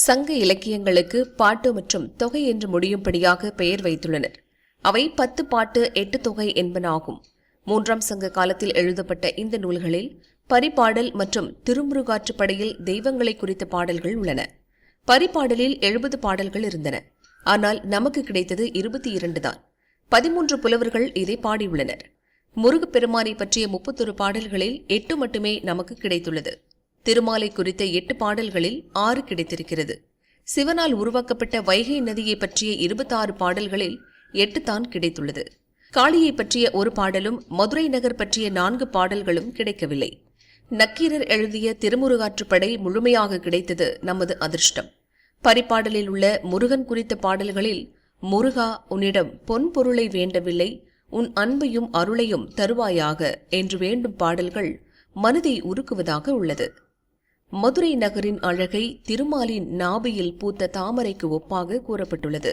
சங்க இலக்கியங்களுக்கு பாட்டு மற்றும் தொகை என்று முடியும்படியாக பெயர் வைத்துள்ளனர். அவை 10 பாட்டு 8 தொகை என்பனாகும். 3ஆம் சங்க காலத்தில் எழுதப்பட்ட இந்த நூல்களில் பரிபாடல் மற்றும் திருமுருகாற்றுப்படையில் தெய்வங்களை குறித்த பாடல்கள் உள்ளன. பரிபாடலில் 70 பாடல்கள் இருந்தன. ஆனால் நமக்கு கிடைத்தது 22 தான். 13 புலவர்கள் இதை பாடியுள்ளனர். முருகப்பெருமானை பற்றிய 31 பாடல்களில் 8 மட்டுமே நமக்கு கிடைத்துள்ளது. திருமாலை குறித்த 8 பாடல்களில் 6 கிடைத்திருக்கிறது. சிவனால் உருவாக்கப்பட்ட வைகை நதியை பற்றிய 26 பாடல்களில் 8 தான் கிடைத்துள்ளது. காளியை பற்றிய ஒரு பாடலும் மதுரை நகர் பற்றிய 4 பாடல்களும் கிடைக்கவில்லை. நக்கீரர் எழுதிய திருமுருகாற்றுப்படை முழுமையாக கிடைத்தது நமது அதிர்ஷ்டம். பரிபாடலில் உள்ள முருகன் குறித்த பாடல்களில் முருகா, உன்னிடம் பொன் பொருளை வேண்டவில்லை, உன் அன்பையும் அருளையும் தருவாயாக என்று வேண்டும் பாடல்கள் மனதை உருக்குவதாக உள்ளது. மதுரை நகரின் அழகை திருமாலின் நாபியில் பூத்த தாமரைக்கு ஒப்பாக கூறப்பட்டுள்ளது.